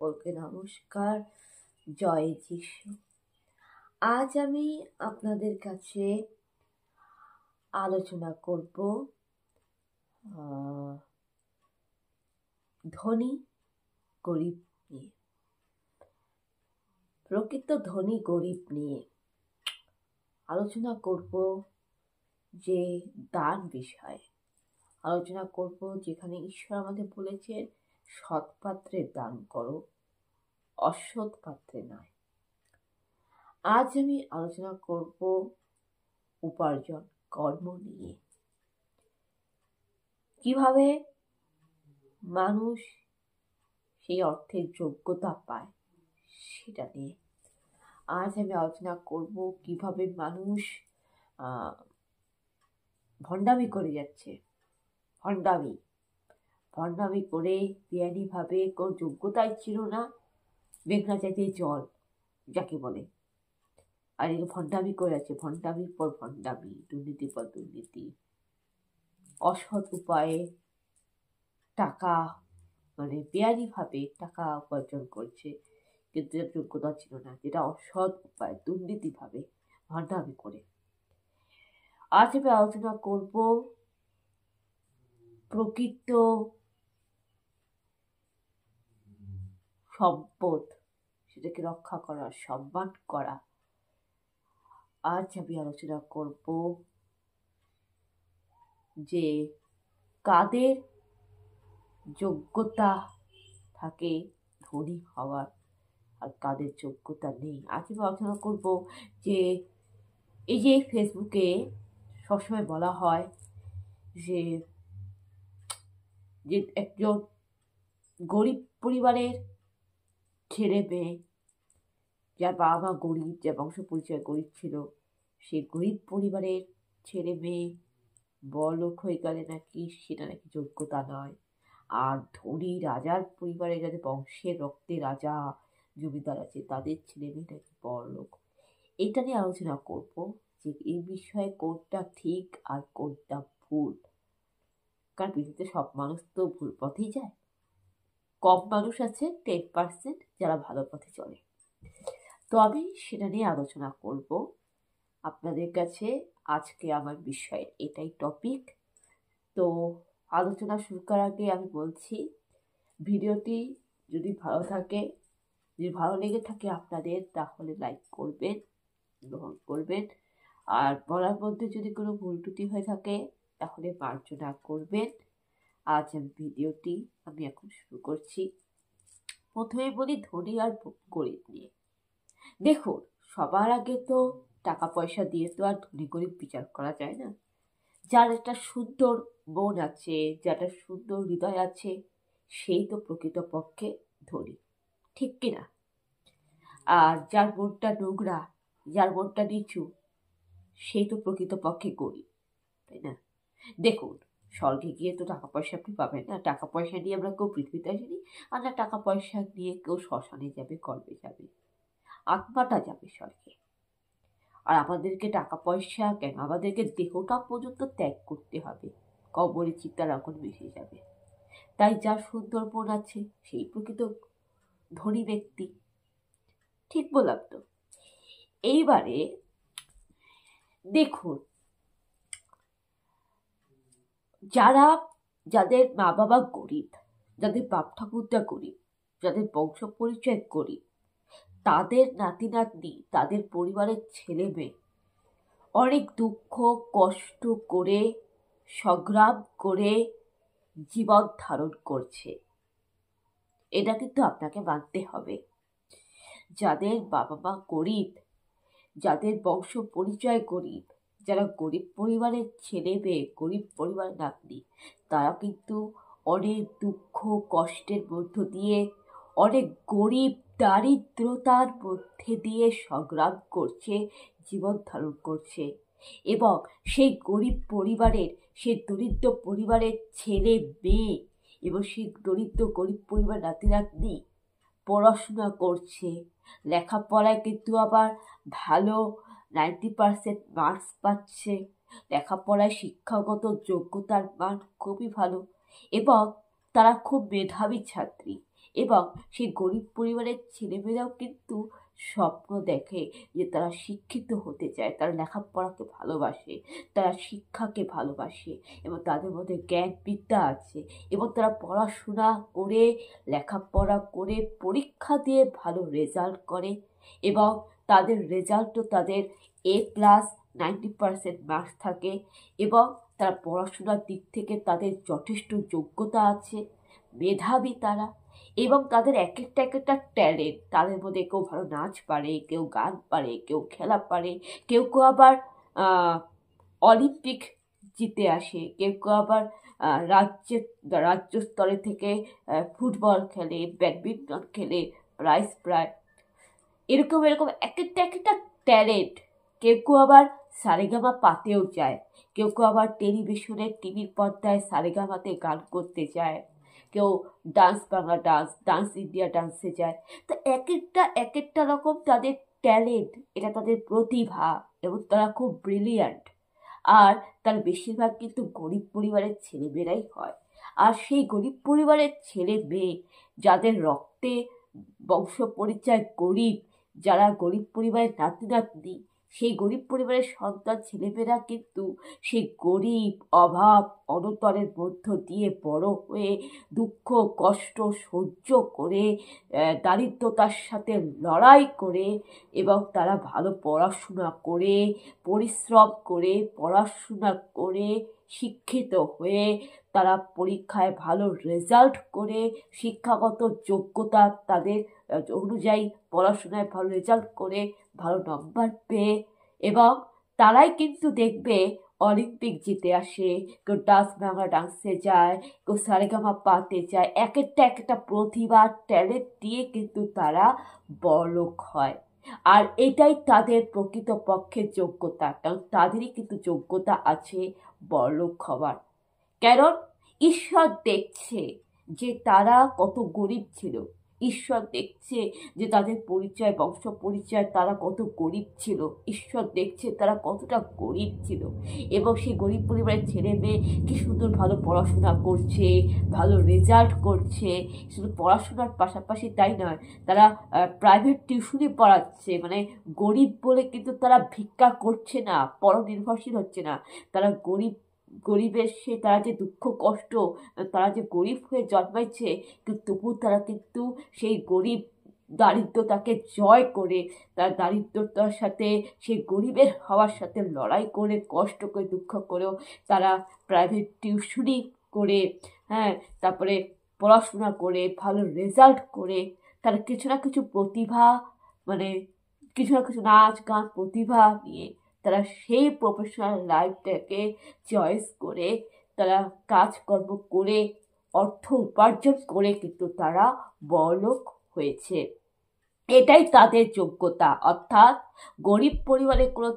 সকলকে নমস্কার, জয় যিশু। আজ আমি আপনাদের কাছে আলোচনা করব ধনী গরিব নিয়ে। প্রকৃত ধনী গরিব নিয়ে আলোচনা করব, যে দান বিষয়ে আলোচনা করব, যেখানে ঈশ্বর আমাদের বলেছেন সৎ পাত্রে দান করো, অসৎ পাত্রে নয়। আজ আমি আলোচনা করব উপার্জন, কর্ম নিয়ে। কিভাবে মানুষ সেই অর্থের যোগ্যতা পায় সেটা নিয়ে আজ আমি আলোচনা করব। কিভাবে মানুষ ভণ্ডামি করে যাচ্ছে, ভণ্ডামি করে বেআইনিভাবে কোনো যোগ্যতাই ছিল না, মেঘনা চাইতে জল যাকে বলে, আর এই ভণ্ডামি করে আছে, ভণ্ডামির পর ভণ্ডামি, দুর্নীতির পর দুর্নীতি, অসৎ উপায়ে টাকা বেআইনিভাবে টাকা উপার্জন করছে, কিন্তু এর যোগ্যতা ছিল না, যেটা অসৎ উপায়, দুর্নীতিভাবে ভণ্ডামি করে। আজ আমি আলোচনা করব প্রকৃত সম্পদ, সেটাকে রক্ষা করা, সম্মান করা। আজ আমি আলোচনা করব যে কাদের যোগ্যতা থাকে ধনী হওয়ার আর কাদের যোগ্যতা নেই। আজ আমি আলোচনা করব যে এই যে ফেসবুকে সবসময় বলা হয় যে একজন গরিব পরিবারের ছেলে মেয়ে, যার বাবা মা গরিব, যার বংশ পরিচয় গরিব ছিল, সেই গরিব পরিবারের ছেলে মেয়ে বড়লোক হয়ে গেলে নাকি সেটা নাকি যোগ্যতা নয়। আর ধনী রাজার পরিবারে, যাদের বংশের রক্তে রাজা জমিদার আছে, তাদের ছেলে মেয়ে নাকি বড়লোক। এটা নিয়ে আলোচনা করব যে এই বিষয়ে কোনটা ঠিক আর কোনটা ভুল। কারণ পৃথিবীতে সব মানুষ তো ভুল পথেই যায়, কম মানুষ আছে 10% যারা ভালো পথে চলে। তো আমি সেটা নিয়ে আলোচনা করব আপনাদের কাছে। আজকে আমার বিষয় এটাই টপিক। তো আলোচনা শুরু করার আগে আমি বলছি, ভিডিওটি যদি ভালো থাকে, যদি ভালো লেগে থাকে আপনাদের, তাহলে লাইক করবেন, গ্রহণ করবেন। আর বলার মধ্যে যদি কোনো ভুল ত্রুটি হয়ে থাকে তাহলে মার্জনা করবেন। আজ ভিডিওটি আমি এখন শুরু করছি। প্রথমে বলি ধনী আর গরিব নিয়ে। দেখুন, সবার আগে তো টাকা পয়সা দিয়ে তো আর ধনী গরিব বিচার করা যায় না। যার একটা সুন্দর মন আছে, যার একটা সুন্দর হৃদয় আছে, সেই তো প্রকৃতপক্ষে ধনী, ঠিক কিনা? আর যার মনটা নোংরা, যার মনটা নিচু, সেই তো প্রকৃতপক্ষে গরিব, তাই না? দেখুন, স্বর্গে গিয়ে তো টাকা পয়সা আপনি পাবেন না। টাকা পয়সা নিয়ে আমরা কেউ পৃথিবীতে আসিনি, আর না টাকা পয়সা নিয়ে কেউ শ্মশানে যাবে, কর্মে যাবে। আত্মাটা যাবে স্বর্গে। আর আমাদেরকে টাকা পয়সা কেন, আমাদেরকে দেহটা পর্যন্ত ত্যাগ করতে হবে, কবরে চিতার আগুন মিশে যাবে। তাই যার সুন্দর মন আছে সেই প্রকৃত ধনী ব্যক্তি, ঠিক বললাম তো? এইবারে দেখুন, যাদের মা বাবা গরিব, যাদের বাপ ঠাকুরটা গরিব, যাদের বংশ পরিচয় গরিব, তাদের নাতি নাতনি, তাদের পরিবারের ছেলে মেয়ে অনেক দুঃখ কষ্ট করে, সংগ্রাম করে জীবন ধারণ করছে। এটা কিন্তু আপনাকে মানতে হবে। যাদের বাবা মা গরিব, যাদের বংশ পরিচয় গরিব, যারা গরিব পরিবারের ছেলে মেয়ে, গরিব পরিবারের নাতনি, তারা কিন্তু অনেক দুঃখ কষ্টের মধ্য দিয়ে, অনেক গরিব দারিদ্রতার মধ্যে দিয়ে সংগ্রাম করছে, জীবন ধারণ করছে। এবং সেই গরিব পরিবারের, সেই দরিদ্র পরিবারের ছেলে মেয়ে এবং সেই দরিদ্র গরিব পরিবার নাতি নাতনি পড়াশোনা করছে, লেখাপড়ায় কিন্তু আবার ভালো 90% মার্কস পাচ্ছে, লেখাপড়ায় শিক্ষাগত যোগ্যতার মান খুবই ভালো, এবং তারা খুব মেধাবী ছাত্রী, এবং সেই গরিব পরিবারের ছেলেমেয়েরাও কিন্তু স্বপ্ন দেখে যে তারা শিক্ষিত হতে চায়, তারা লেখাপড়াকে ভালোবাসে, তারা শিক্ষাকে ভালোবাসে এবং তাদের মধ্যে জ্ঞান বিদ্যা আছে এবং তারা পড়াশোনা করে, লেখাপড়া করে, পরীক্ষা দিয়ে ভালো রেজাল্ট করে এবং তাদের রেজাল্টও তাদের A+ 90% মার্কস থাকে এবং তারা পড়াশোনার দিক থেকে তাদের যথেষ্ট যোগ্যতা আছে, মেধাবী তারা এবং তাদের এক একটা ট্যালেন্ট। তাদের মধ্যে কেউ ভালো নাচ পারে, কেউ গান পারে, কেউ খেলা পারে, কেউ কেউ আবার অলিম্পিক জিতে আসে, কেউ কেউ আবার রাজ্য স্তরে থেকে ফুটবল খেলে, ব্যাডমিন্টন খেলে, প্রাইজ পায়। এরকম এক একটা ট্যালেন্ট। কেউ কেউ আবার সারেগামা পাতেও যায়, কেউ কেউ আবার টেলিভিশনের টিভির পর্দায় সারেগামাতে গান করতে যায়, কেউ dance Bangla dance, dance India ডান্সে যায়। তো এক একটা রকম তাদের ট্যালেন্ট, এটা তাদের প্রতিভা এবং তারা খুব ব্রিলিয়ান্ট। আর তার বেশিরভাগ কিন্তু গরিব পরিবারের ছেলেমেয়েরাই হয়। আর সেই গরিব পরিবারের ছেলে মেয়ে যাদের রক্তে বংশ পরিচয় গরিব, যারা গরিব পরিবারের নাতি নাতনি, সেই গরিব পরিবারের সন্তান ছেলেমেয়েরা কিন্তু সেই গরিব, অভাব, অনটনের মধ্য দিয়ে বড় হয়ে দুঃখ কষ্ট সহ্য করে, দারিদ্রতার সাথে লড়াই করে এবং তারা ভালো পড়াশোনা করে, পরিশ্রম করে, পড়াশোনা করে, শিক্ষিত হয়ে তারা পরীক্ষায় ভালো রেজাল্ট করে, শিক্ষাগত যোগ্যতা তাদের অনুযায়ী পড়াশোনায় ভালো রেজাল্ট করে, ভালো নম্বর পেয়ে এবং তারাই কিন্তু দেখবে অলিম্পিক জিতে আসে, কেউ ডান্স বাংলা ডান্সে যায়, কেউ সারেগামা পাতে যায়। এক একটা প্রতিভা ট্যালেন্ট দিয়ে কিন্তু তারা বড়লোক হয়। আর এটাই তাদের প্রকৃতপক্ষে যোগ্যতা, কারণ তাদেরই কিন্তু যোগ্যতা আছে বড়লোক হওয়ার। কারণ ঈশ্বর দেখছে যে তারা কত গরিব ছিল, ঈশ্বর দেখছে যে তাদের পরিচয়, বংশ পরিচয়, তারা কত গরিব ছিল, ঈশ্বর দেখছে তারা কতটা গরিব ছিল এবং সেই গরিব পরিবারের ছেলে মেয়ে কি সুন্দর ভালো পড়াশোনা করছে, ভালো রেজাল্ট করছে। শুধু পড়াশোনার পাশাপাশি তাই নয়, তারা প্রাইভেট টিউশনই পড়াচ্ছে। মানে গরিব বলে কিন্তু তারা ভিক্ষা করছে না, পরনির্ভরশীল হচ্ছে না। তারা গরিবের তারা যে দুঃখ কষ্ট, তারা যে গরিব হয়ে জন্মাইছে, কিন্তু তবু তারা কিন্তু সেই গরিব দারিদ্রতাকে জয় করে, তার দারিদ্রতার সাথে সেই গরিবের হওয়ার সাথে লড়াই করে, কষ্ট করে, দুঃখ করেও তারা প্রাইভেট টিউশনি করে, হ্যাঁ, তারপরে পড়াশোনা করে, ভালো রেজাল্ট করে, তারা কিছু না কিছু প্রতিভা, মানে কিছু না কিছু নাচ গান প্রতিভা নিয়ে তারা সেই প্রফেশনাল লাইফটাকে চয়েস করে, তারা কাজকর্ম করে, অর্থ উপার্জন করে কিন্তু তারা বড়লোক হয়েছে। এটাই তাদের যোগ্যতা। অর্থাৎ গরিব পরিবারের কোনো